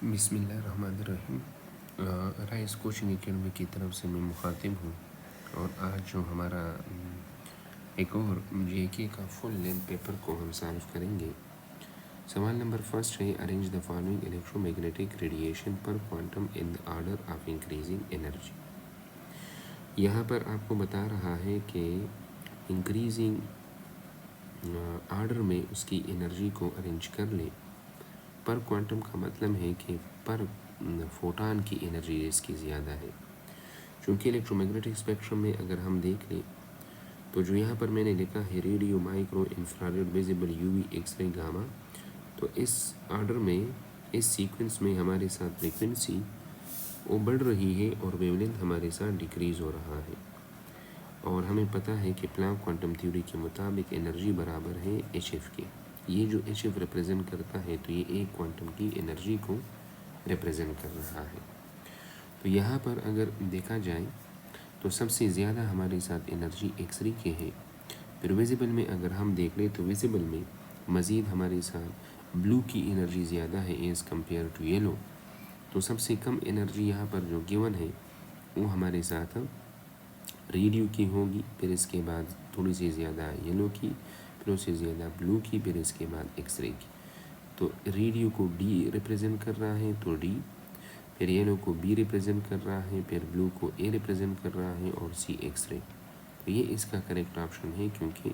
बिस्मिल्लाहिर्रहमानिर्रहीम। Rice coaching academy की तरफ से मैं मुखातिब हूँ और आज जो हमारा एक और जेके का फुल लेंथ पेपर को हम सॉल्व करेंगे। सवाल नंबर फर्स्ट है, arrange the following electromagnetic radiation per quantum in the order of increasing energy. यहाँ पर आपको बता रहा है कि इंक्रीजिंग ऑर्डर में उसकी एनर्जी को अरेंज कर ले। पर क्वांटम का मतलब है कि पर फोटान की एनर्जी इसकी ज़्यादा है। चूँकि इलेक्ट्रोमैग्नेटिक स्पेक्ट्रम में अगर हम देख लें तो जो यहाँ पर मैंने लिखा है radio, micro, infrared, visible, UV, X ray, gamma, तो इस ऑर्डर में, इस सीक्वेंस में हमारे साथ फ्रीक्वेंसी वो बढ़ रही है और वेवलेंथ हमारे साथ डिक्रीज़ हो रहा है। और हमें पता है कि प्लैंक क्वांटम थ्योरी के मुताबिक एनर्जी बराबर है HF के। ये जो HF रिप्रेजेंट करता है तो ये एक क्वांटम की एनर्जी को रिप्रेजेंट कर रहा है। तो यहाँ पर अगर देखा जाए तो सबसे ज़्यादा हमारे साथ एनर्जी एक्सरे के है। फिर विजिबल में अगर हम देख लें तो विजिबल में मज़ीद हमारे साथ ब्लू की एनर्जी ज़्यादा है एज़ कम्पेयर टू येलो। तो सबसे कम एनर्जी यहाँ पर जो गिवन है वो हमारे साथ रेडियो की होगी, फिर इसके बाद थोड़ी सी ज़्यादा येलो की, फिर उससे ज़्यादा ब्लू की, फिर इसके बाद एक्सरे की। तो रेडियो को D रिप्रेजेंट कर रहा है तो D, फिर येलो को B रिप्रेजेंट कर रहा है, फिर ब्लू को A रिप्रेजेंट कर रहा है और C एक्सरे। तो ये इसका करेक्ट ऑप्शन है, क्योंकि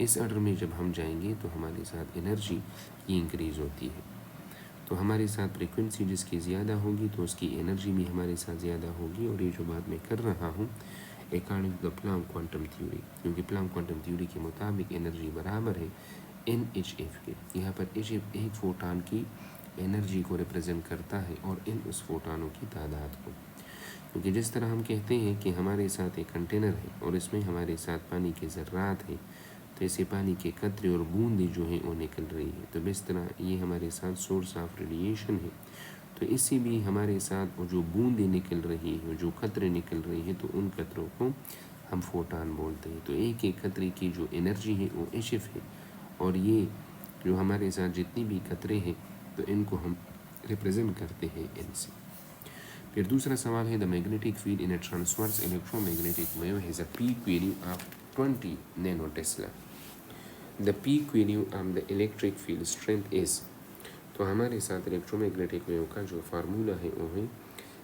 इस ऑर्डर में जब हम जाएंगे तो हमारे साथ एनर्जी ये इंक्रीज़ होती है। तो हमारे साथ फ्रिक्वेंसी जिसकी ज़्यादा होगी तो उसकी एनर्जी भी हमारे साथ ज़्यादा होगी। और ये जो बात मैं कर रहा हूँ according to the Planck quantum theory, क्योंकि प्लैंक क्वांटम थ्योरी के मुताबिक एनर्जी बराबर है NHF के। यहाँ पर HF एक फोटान की एनर्जी को रिप्रेजेंट करता है और इन उस फोटानों की तादाद को। क्योंकि जिस तरह हम कहते हैं कि हमारे साथ एक कंटेनर है और इसमें हमारे साथ पानी के ज़र्रात हैं, तो ऐसे पानी के कतरे और बूंदें जो हैं वो निकल रही है। तो इस तरह ये हमारे साथ सोर्स ऑफ रेडिएशन है। तो इससे भी हमारे साथ वो जो बूंदें निकल रही हैं, जो कतरे निकल रही हैं, तो उन कतरों को हम फोटान बोलते हैं। तो एक एक कतरे की जो एनर्जी है वो HF है और ये जो हमारे साथ जितनी भी कतरे हैं तो इनको हम रिप्रेजेंट करते हैं इनसे। फिर दूसरा सवाल है, the magnetic field in A transverse electromagnetic wave has a peak value of 20 nano Tesla. The peak value of the electric field strength is. तो हमारे साथ इलेक्ट्रोमैग्नेटिक वेव का जो फार्मूला है वो है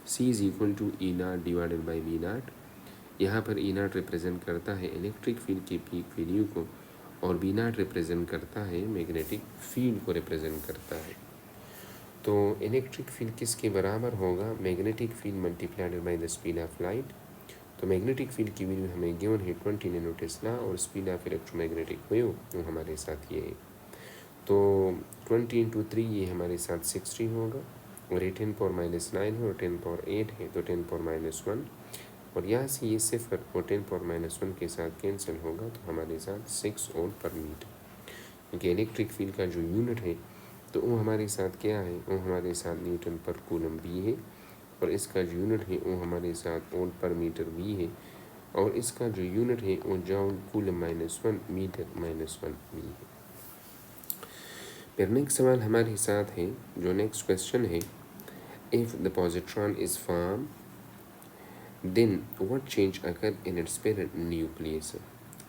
C is equal to E0 divided by V0। यहाँ पर E0 रिप्रेजेंट करता है इलेक्ट्रिक फील्ड की पीक वैल्यू को और V0 रिप्रेजेंट करता है मैग्नेटिक फील्ड को रिप्रेजेंट करता है। तो इलेक्ट्रिक फील्ड किसके बराबर होगा? Magnetic field multiplied by the speed of light. तो मैग्नेटिक फील्ड की वैल्यू हमें गिवन है 20 नैनो टेस्ला और स्पीड ऑफ इलेक्ट्रोमैग्नेटिक वेव वो हमारे साथ ये है। तो 20 इंटू 3 ये हमारे साथ 60 होगा और 10 पावर -9 है और 10 पावर 8 है तो 10 पावर -1 और यहाँ से ये सिफर और 10 पावर -1 के साथ कैंसिल होगा तो हमारे साथ 6 वोल्ट पर मीटर। क्योंकि इलेक्ट्रिक फील्ड का जो यूनिट है तो वो हमारे साथ क्या है? वो हमारे साथ न्यूटन पर कूलम भी है और इसका जो यूनिट है वो हमारे साथ वोल्ट पर मीटर भी है और इसका जो यूनिट है वो जॉउल कूलम -1 मीटर -1 भी है। फिर नेक्स्ट सवाल हमारे साथ है, जो नेक्स्ट क्वेश्चन है, if the positron is form then what change occur in its parent nucleus.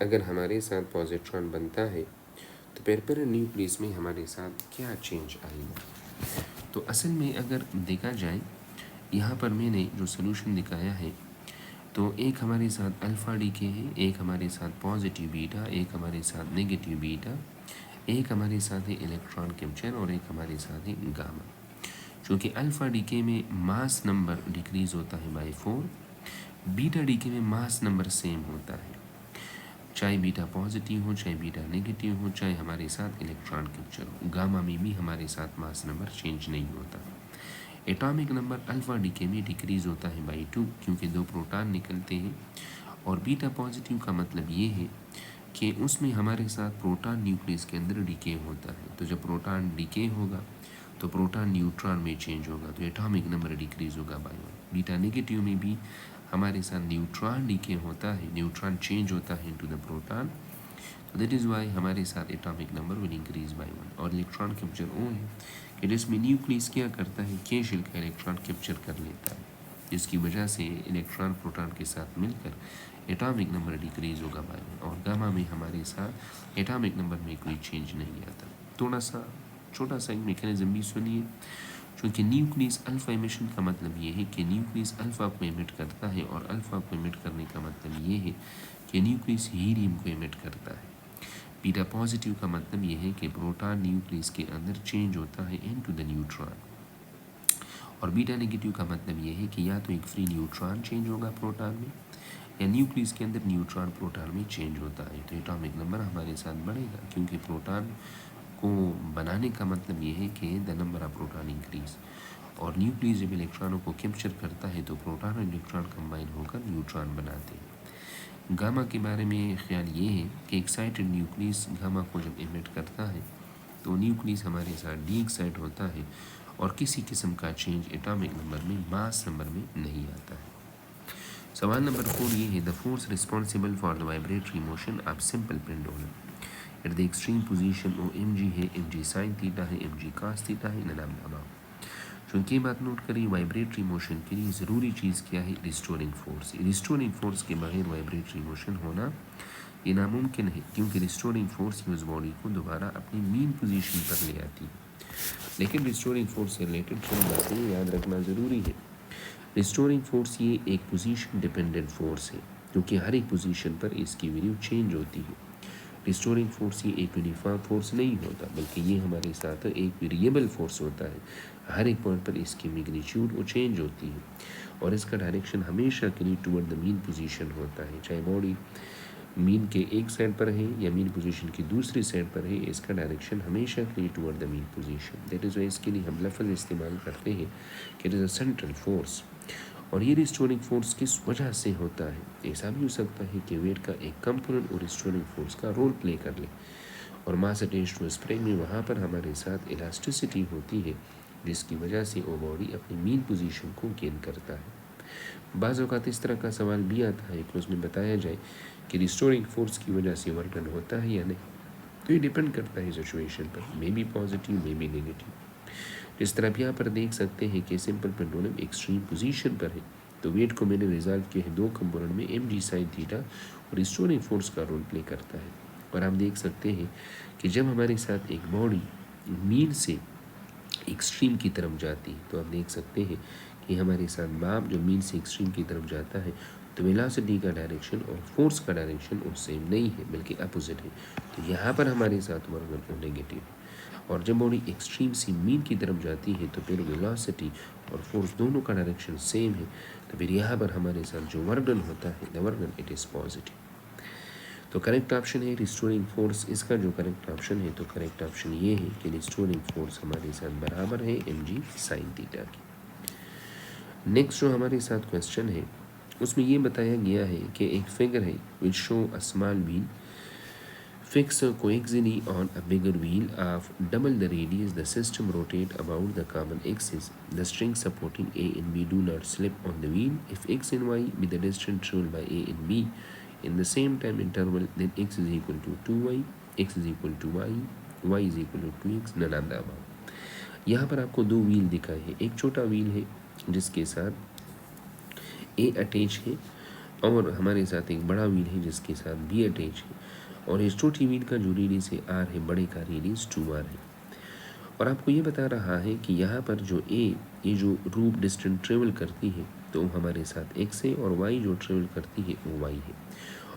अगर हमारे साथ पॉजिट्रॉन बनता है तो पेरेंट न्यूक्लियस में हमारे साथ क्या चेंज आएगा? तो असल में अगर देखा जाए यहाँ पर मैंने जो सोल्यूशन दिखाया है तो एक हमारे साथ अल्फ़ा डीके है, एक हमारे साथ पॉजिटिव बीटा, एक हमारे साथ नेगेटिव बीटा, एक हमारे साथ है इलेक्ट्रॉन कैप्चर और एक हमारे साथ है गामा। चूँकि अल्फ़ा डीके में मास नंबर डिक्रीज़ होता है बाई 4, बीटा डीके में मास नंबर सेम होता है, चाहे बीटा पॉजिटिव हो चाहे बीटा नेगेटिव हो, चाहे हमारे साथ इलेक्ट्रॉन कैप्चर हो। गामा में भी हमारे साथ मास नंबर चेंज नहीं होता। एटॉमिक नंबर अल्फ़ा डीके में डिक्रीज़ होता है बाई 2 क्योंकि 2 प्रोटॉन निकलते हैं और बीटा पॉजिटिव का मतलब ये है कि उसमें हमारे साथ प्रोटॉन न्यूक्लियस के अंदर डीके होता है। तो जब प्रोटॉन डीके होगा तो प्रोटॉन न्यूट्रॉन में चेंज होगा तो एटॉमिक नंबर डिक्रीज़ होगा बाई 1। बीटा नेगेटिव में भी हमारे साथ न्यूट्रॉन डीके होता है, न्यूट्रॉन चेंज होता है इनटू द प्रोटॉन, तो दैट इज़ वाई हमारे साथ atomic number will increase by 1। और इलेक्ट्रॉन कैप्चर वो है कि जिसमें न्यूक्लियस क्या करता है, के शेल का इलेक्ट्रॉन कैप्चर कर लेता है, जिसकी वजह से इलेक्ट्रॉन प्रोटॉन के साथ मिलकर एटॉमिक नंबर डिक्रीज होगा में, और गामा में हमारे साथ एटॉमिक नंबर में कोई चेंज नहीं आता। थोड़ा सा छोटा सा एक मैकेनिज्म भी सुनिए। क्योंकि न्यूक्लियस अल्फा एमिशन का मतलब ये है कि न्यूक्लियस अल्फा को एमिट करता है, और अल्फा को एमिट करने का मतलब ये है कि न्यूक्लियस हीलियम को एमिट करता है। बीटा पॉजिटिव का मतलब ये है कि प्रोटॉन न्यूक्लियस के अंदर चेंज होता है इनटू द न्यूट्रॉन, और बीटा नेगेटिव का मतलब ये है कि या तो एक फ्री न्यूट्रॉन चेंज होगा प्रोटॉन में, या न्यूक्लियस के अंदर न्यूट्रॉन प्रोटॉन में चेंज होता है, तो एटॉमिक नंबर हमारे साथ बढ़ेगा। क्योंकि प्रोटॉन को बनाने का मतलब ये है कि the number of proton increase, और न्यूक्लियस जब इलेक्ट्रॉनों को कैप्चर करता है तो प्रोटॉन और इलेक्ट्रॉन कंबाइन होकर न्यूट्रॉन बनाते हैं। गामा के बारे में ख्याल ये है कि एक्साइटेड न्यूक्लियस गामा को जब इमिट करता है तो न्यूक्लियस हमारे साथ डी एक्साइट होता है, और किसी किस्म का चेंज एटॉमिक नंबर में, मास नंबर में नहीं आता है। सवाल नंबर 4 ये है, the force responsible for the vibratory motion of simple pendulum at the extreme position O M G है, एम जी साइन थीटा है, एम जी कास थीटा है, ननाम दबाव। चूँकि बात नोट करिए, वाइब्रेटरी मोशन के लिए ज़रूरी चीज़ क्या है, रिस्टोरिंग फोर्स। रिस्टोरिंग फोर्स के बगैर वाइब्रेटरी मोशन होना ये नामुमकिन है, क्योंकि रिस्टोरिंग फोर्स ही उस बॉडी को दोबारा अपनी मीन पोजीशन पर ले आती है। लेकिन रिस्टोरिंग फोर्स से रिलेटेड चंद बातें याद रखना ज़रूरी है। रिस्टोरिंग फोर्स ये एक पोजीशन डिपेंडेंट फोर्स है, क्योंकि हर एक पोजीशन पर इसकी वैल्यू चेंज होती है। रिस्टोरिंग फोर्स ये एक यूनिफॉर्म फोर्स नहीं होता, बल्कि ये हमारे साथ एक वेरिएबल फोर्स होता है। हर एक पॉइंट पर इसकी मैग्नीट्यूड वो चेंज होती है, और इसका डायरेक्शन हमेशा के लिए टुवर्ड द मीन पोजीशन होता है। चाहे बॉडी मीन के एक साइड पर है या मीन पोजीशन की दूसरी साइड पर है, इसका डायरेक्शन हमेशा के लिए toward the mean position. That is why इसके लिए हम लफ्ज़ इस्तेमाल करते हैं कि it is a central force. और ये रिस्टोरिंग फोर्स किस वजह से होता है? ऐसा भी हो सकता है कि वेट का एक कंपोनेंट और रिस्टोरिंग फोर्स का रोल प्ले कर ले, और मास अटैच्ड टू स्प्रिंग में वहाँ पर हमारे साथ इलास्टिसिटी होती है, जिसकी वजह से वो बॉडी अपनी मीन पोजीशन को गेन करता है। बाज़ औक़ात इस तरह का सवाल भी आता है कि उसमें बताया जाए कि रिस्टोरिंग फोर्स की वजह से वर्क होता है या नहीं। तो ये डिपेंड करता है सिचुएशन पर, may be positive may be negative. इस तरह आप यहाँ पर देख सकते हैं कि सिंपल पेंडुलम एक्सट्रीम पोजीशन पर है, तो वेट को मैंने रिजॉल्व किया है दो कंपोनेंट में, एम जी साइन थीटा और रिस्टोरिंग फोर्स का रोल प्ले करता है। और आप देख सकते हैं कि जब हमारे साथ एक बॉडी मीन से एक्सट्रीम की तरफ जाती है, तो आप देख सकते हैं कि हमारे साथ माप जो मीन से एक्सट्रीम की तरफ जाता है, तो वेलोसिटी का डायरेक्शन और फोर्स का डायरेक्शन वो सेम नहीं है, बल्कि अपोजिट है। तो यहाँ पर हमारे साथ वर्क नेगेटिव है। और जब बॉडी एक्सट्रीम से मीन की तरफ जाती है, तो फिर वेलोसिटी और फोर्स दोनों का डायरेक्शन सेम है, तो फिर यहाँ पर हमारे साथ जो वर्क डन होता है, the work done it is positive. तो करेक्ट ऑप्शन है रिस्टोरिंग फोर्स। इसका जो करेक्ट ऑप्शन है, तो करेक्ट ऑप्शन ये है कि रिस्टोरिंग फोर्स हमारे साथ बराबर है एम जी साइन थीटा की। नेक्स्ट जो हमारे साथ क्वेश्चन है, उसमें ये बताया गया है कि एक फिगर है which show a small wheel fixed coaxially on a bigger wheel of double the radius. The system rotate about the common axis. The strings supporting A and B do not slip on the wheel. If X and Y be the distance traveled by A and B in the same time interval, then X is equal to 2Y, X is equal to Y, Y is equal to 2X, none of the above। यहाँ पर आपको दो wheel दिखाए हैं। एक छोटा wheel है जिसके साथ A अटैच है, और हमारे साथ एक बड़ा व्हील है जिसके साथ B अटैच है। और इस छोटी व्हील का जो रेडियस है R है, बड़े का रेडियस 2R है। और आपको ये बता रहा है कि यहाँ पर जो A ये जो रूट डिस्टेंस ट्रेवल करती है, तो हमारे साथ X है, और Y जो ट्रेवल करती है वो Y है।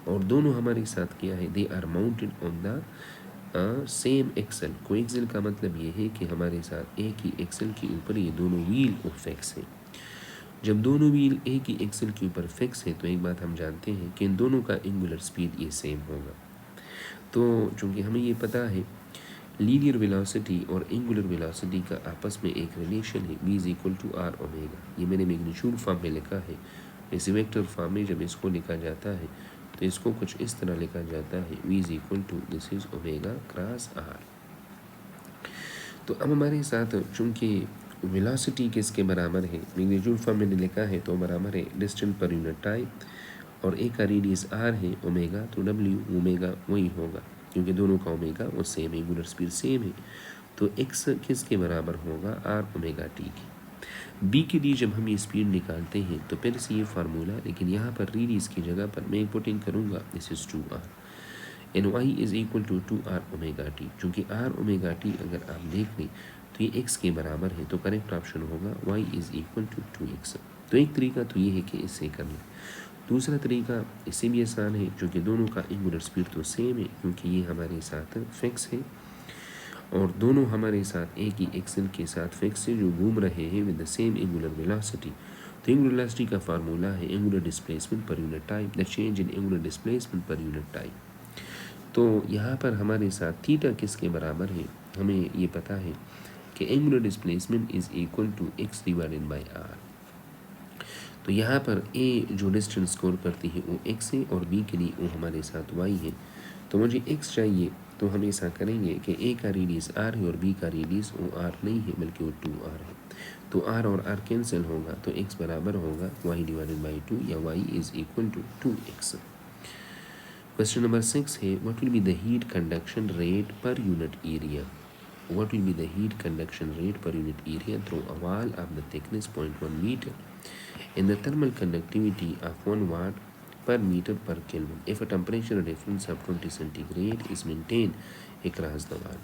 और दोनों हमारे साथ क्या है, they are mounted on the same axle. Coaxial का मतलब ये है कि हमारे साथ एक ही एक्सल के ऊपर ये दोनों व्हील और फिक्स है। जब दोनों व्हील एक ही एक्सल के ऊपर फिक्स है, तो एक बात हम जानते हैं कि इन दोनों का एंगुलर स्पीड ये सेम होगा। तो चूँकि हमें ये पता है लीनियर वेलोसिटी और एंगुलर वेलोसिटी का आपस में एक रिलेशन है, v is equal to R omega. ये मैंने मैग्नीट्यूड फॉर्म में लिखा है। इस वेक्टर फॉर्म में जब इसको लिखा जाता है, तो इसको कुछ इस तरह लिखा जाता है, v is equal to this is omega cross R. तो अब हमारे साथ चूँकि वेलोसिटी किसके बराबर है, मैग्नीट्यूड फॉर्म मैंने लिखा है, तो बराबर है डिस्टेंस पर यूनिट टाइम, और एक का रेडियस आर है ओमेगा, तो डब्ल्यू ओमेगा वही होगा, क्योंकि दोनों का ओमेगा वो सेम है, एंगुलर स्पीड सेम है। तो x किसके बराबर होगा, आर ओमेगा टी की। b के लिए जब हम ये स्पीड निकालते हैं तो फिर से ये फार्मूला, लेकिन यहाँ पर रेडियस की जगह पर मैं पुटिंग करूँगा this is 2r and y is equal to 2r omega T. चूँकि r ओमेगा टी अगर आप देख लें तो ये x के बराबर है, तो करेक्ट ऑप्शन होगा y is equal to 2x। तो एक तरीका तो ये है कि इससे कर लें। दूसरा तरीका इससे भी आसान है, चूँकि दोनों का एंगुलर स्पीड तो सेम है, क्योंकि ये हमारे साथ फिक्स है और दोनों हमारे साथ एक ही एक्सल के साथ फिक्स है जो घूम रहे हैं with the same angular velocity. तो एंगुलर वेलोसिटी का फार्मूला है angular displacement per unit time, the change in angular displacement per unit time. तो यहाँ पर हमारे साथ थीटा किसके बराबर है, हमें ये पता है कि angular displacement is equal to X divided by R. तो यहाँ पर ए जो डिस्टेंस स्कोर करती है वो x है और b के लिए वो हमारे साथ y है। तो मुझे x चाहिए, तो हम ऐसा करेंगे कि a का रेडियस r है और b का रेडियस वो r नहीं है बल्कि वो 2r है। तो r और r कैंसिल होगा, तो x बराबर होगा y डिवाइडेड बाई 2 या y is equal to 2x। Question number 6 है, what will be the heat conduction rate per unit area. What will be the heat conduction rate per unit area through a wall of the thickness 0.1 meter and the thermal conductivity of 1 watt per meter per Kelvin if a temperature difference of 20 centigrade is maintained across the wall।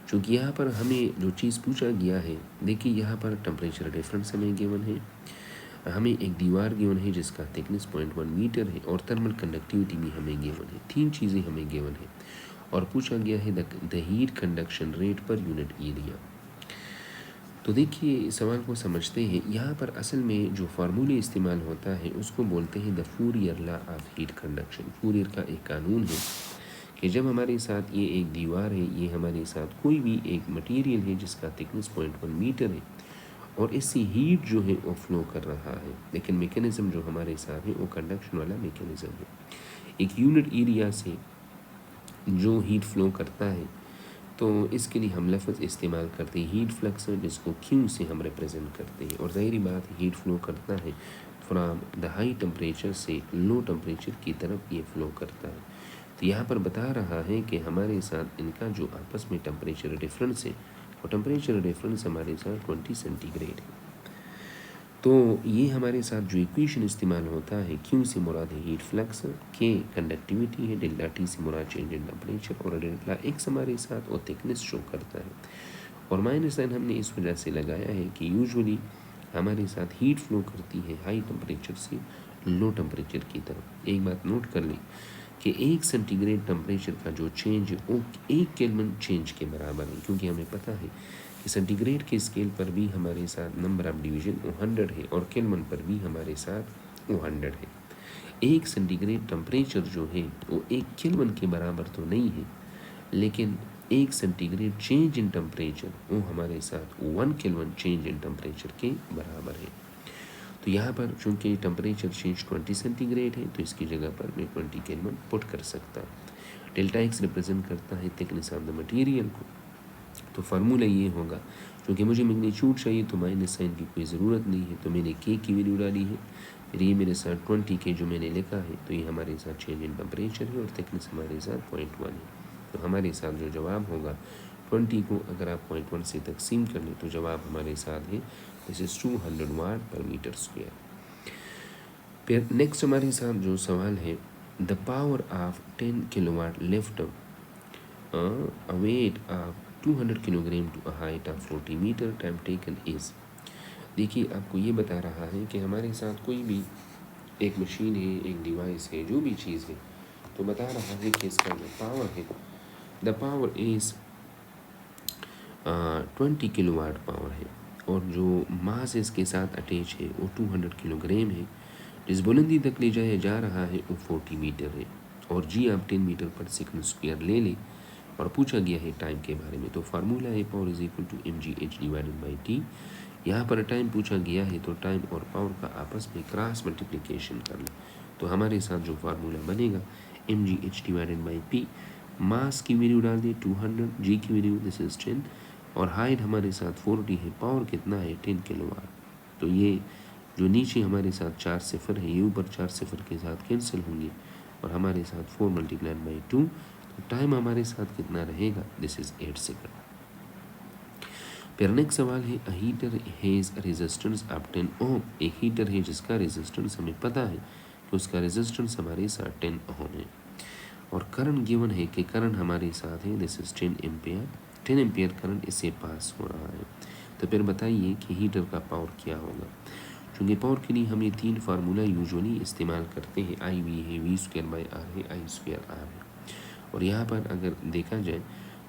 चूँकि यहाँ पर हमें जो चीज़ पूछा गया है, देखिए यहाँ पर टेम्परेचर डिफरेंस हमें गिवन है, हमें एक दीवार गिवन है जिसका थिकनेस 0.1 मीटर है और थर्मल कंडक्टिविटी भी हमें गिवन है। तीन चीज़ें हमें गिवन है और पूछा गया है the heat conduction rate per unit area. तो देखिए सवाल को समझते हैं। यहाँ पर असल में जो फार्मूले इस्तेमाल होता है उसको बोलते हैं the Fourier law of heat conduction. Fourier का एक कानून है कि जब हमारे साथ ये एक दीवार है, ये हमारे साथ कोई भी एक मटेरियल है जिसका थिकनेस 0.1 मीटर है और इससे हीट जो है वो फ्लो कर रहा है, लेकिन मैकेनिज़्म जो हमारे साथ है वो कंडक्शन वाला मैकेनिज़्म है। एक यूनिट एरिया से जो हीट फ्लो करता है तो इसके लिए हम लफ्ज़ इस्तेमाल करते हैं हीट फ्लक्स, जिसको क्यू से हम रिप्रेजेंट करते हैं। और ज़ाहिरी बात हीट फ्लो करता है फ्रॉम द हाई टेम्परेचर से लो टेम्परेचर की तरफ ये फ्लो करता है। तो यहाँ पर बता रहा है कि हमारे साथ इनका जो आपस में टेम्परेचर डिफरेंस है और टेम्परेचर डिफरेंस हमारे साथ 20 सेंटीग्रेड है। तो ये हमारे साथ जो इक्वेशन इस्तेमाल होता है, क्यू से मुराद है हीट फ्लक्स, के कंडक्टिविटी है, डेल्टा टी से मुराद चेंज इन टेम्परेचर और डेल्टा एक्स हमारे साथ और थिकनेस शो करता है। और माइनस साइन हमने इस वजह से लगाया है कि यूजुअली हमारे साथ हीट फ्लो करती है हाई टेम्परेचर से लो टेम्परेचर की तरफ। एक बात नोट कर लें कि 1 सेंटीग्रेड टेम्परेचर का जो चेंज है वो 1 केल्विन चेंज के बराबर है, क्योंकि हमें पता है कि सेंटीग्रेड के स्केल पर भी हमारे साथ नंबर ऑफ डिवीजन वो 100 है और केल्विन पर भी हमारे साथ वो 100 है। 1 सेंटीग्रेड टेम्परेचर जो है वो 1 केल्विन के बराबर तो नहीं है, लेकिन 1 सेंटीग्रेड चेंज इन टेम्परेचर वो हमारे साथ 1 केल्विन चेंज इन टेम्परेचर के बराबर है। तो यहाँ पर चूँकि टेम्परेचर चेंज 20 सेंटीग्रेड है तो इसकी जगह पर मैं 20 केल्विन पुट कर सकता हूँ। डेल्टा एक्स रिप्रेजेंट करता है थिकनेस ऑफ द मटेरियल को। तो फार्मूला ये होगा, क्योंकि मुझे मैग्नीट्यूड चाहिए तो माइनस साइन की कोई ज़रूरत नहीं है, तो मैंने के की वैल्यू डाली है। फिर ये मेरे साथ 20 के जो मैंने लिखा है तो ये हमारे साथ चेंज इन टेम्परेचर है और थिकनेस हमारे साथ 0.1 है। तो हमारे साथ जो जवाब होगा 20 को अगर आप 0.1 से तकसीम कर लें तो जवाब हमारे साथ है दिस इज़ 200 वाट पर मीटर स्क्वायर। फिर नेक्स्ट हमारे साथ जो सवाल है, the power of 10 kilowatt lift a weight of 200 kilogram to a height of 40 metre, time taken is. देखिए आपको ये बता रहा है कि हमारे साथ कोई भी एक मशीन है, एक डिवाइस है, जो भी चीज़ है, तो बता रहा है कि इसका जो पावर है the power is 20 kilowatt power है और जो मास इसके साथ अटैच है वो 200 किलोग्राम है। जिस बुलंदी तक ले जाया जा रहा है वो 40 मीटर है और जी आप 10 मीटर पर सेकंड स्क्वायर ले लें। और पूछा गया है टाइम के बारे में, तो फार्मूला है power is equal to mgh divided by T. यहाँ पर टाइम पूछा गया है तो टाइम और पावर का आपस में क्रॉस मल्टीप्लिकेशन कर लें, तो हमारे साथ जो फार्मूला बनेगा mgh डिवाइडेड बाई पी। मास की वैल्यू डाल दी 200, जी की वैल्यू दिस इज 10 और हाइट हमारे साथ 40 है, पावर कितना है 10 किलोवाट। तो ये जो नीचे हमारे साथ 4 सिफर है ये ऊपर 4 सिफर के साथ कैंसिल होंगे और हमारे साथ 4 मल्टीप्लाइड बाई 2। तो टाइम हमारे साथ कितना रहेगा, दिस इज़ 8 सेकंड। फिर नेक्स्ट सवाल है अ हीटर हैज़ रेजिस्टेंस ऑफ 10 ओम। एक हीटर है जिसका रेजिस्टेंस हमें पता है कि उसका रेजिस्टेंस हमारे साथ 10 ओम है, और करंट गिवन है कि करंट हमारे साथ है this is 10 ampere. 10 ampere current इससे पास हो रहा है। तो फिर बताइए कि हीटर का पावर क्या होगा। चूँकि पावर के लिए हम ये 3 फार्मूला यूजुअली इस्तेमाल करते हैं, आई वी है, वी स्क्वायर बाई आर है, आई स्क्वायर आर है। और यहाँ पर अगर देखा जाए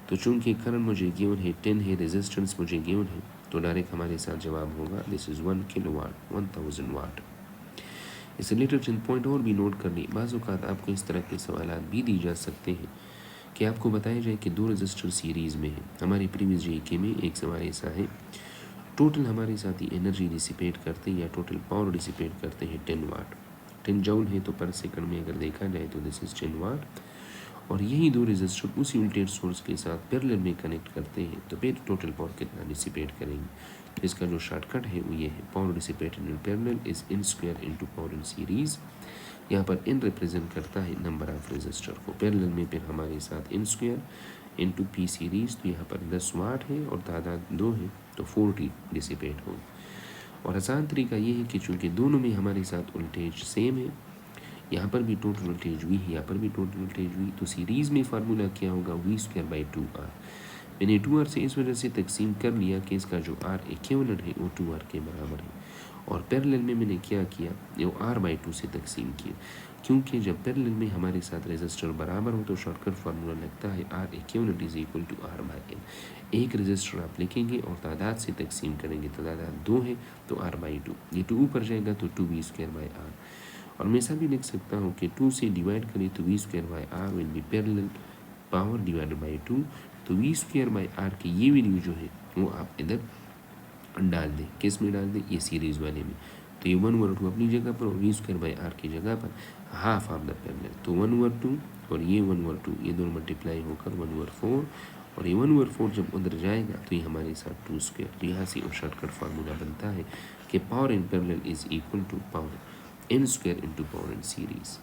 तो चूँकि करंट मुझे गिवन है 10 है, रेजिस्टेंस मुझे गिवन है, तो डायरेक्ट हमारे साथ जवाब होगा दिस इज़ 1 किलोवाट, 1000 वाट। इसे रिलेटेड चंद पॉइंट और भी नोट कर ली। बाज़ औक़ात आपको इस तरह के सवाल भी दी जा सकते हैं कि आपको बताया जाए कि 2 रजिस्टर सीरीज़ में है। हमारे प्रीवियस जीके में एक सवाल ऐसा है, टोटल हमारे साथ ही एनर्जी डिसिपेट करते हैं या टोटल पावर डिसिपेट करते हैं 10 वाट। 10 जूल है तो पर सेकंड में अगर देखा जाए तो दिस इज़ 10 वाट। और यही 2 रजिस्टर उसी वोल्टेज सोर्स के साथ पैरेलल में कनेक्ट करते हैं, तो फिर टोटल पावर कितना डिसिपेट करेंगे। इसका जो शॉर्टकट है वो ये है, power dissipated in parallel is in square into power in series. यहाँ पर इन रिप्रेजेंट करता है नंबर ऑफ रजिस्टर को, पैरेलल में फिर हमारे साथ in square into P series, तो यहाँ पर 10 वाट है और तादाद 2 है तो 40 डिसिपेट होगी। और आसान तरीका ये है कि चूँकि दोनों में हमारे साथ वोल्टेज सेम है, यहाँ पर भी टोटल वोल्टेज वी है, यहाँ पर भी टोटल वोल्टेज वी, तो सीरीज़ में फार्मूला क्या होगा, वी स्क्वायर बाई 2R। मैंने 2R से इस वजह से तकसीम कर लिया कि इसका जो R इक्विवेलेंट है वो 2R के बराबर है। और पैरेलल में मैंने क्या किया, वो R/2 से तकसीम किया, क्योंकि जब पैरेलल में हमारे साथ रेजिस्टर बराबर हो तो शॉर्टकट फार्मूला लगता है R equivalent is equal to R/N। एक रजिस्टर आप लिखेंगे और तादाद से तकसीम करेंगे, तो तादाद 2 है तो R/2, ये 2 ऊपर जाएगा तो 2V स्क्वायर बाई R। और मैं ऐसा भी लिख सकता हूँ कि 2 से डिवाइड करें तो V square by R will be parallel power divided by 2। तो V स्क्वायर बाई R की ये वैल्यू जो है वो आप इधर डाल दें, किस में डाल दें, ये सीरीज़ वाले में। तो ये 1/2 अपनी जगह पर और वी स्क्वायर बाई आर की जगह पर हाफ ऑफ द पैरेलल, तो 1/2 और ये 1/2, ये दोनों मल्टीप्लाई होकर 1/4, और ये 1/4 जब उधर जाएगा तो ये हमारे साथ 2 स्क्वायर। तो यहाँ से शॉर्टकट फार्मूला बनता है कि power in parallel is equal to power n square into power in series.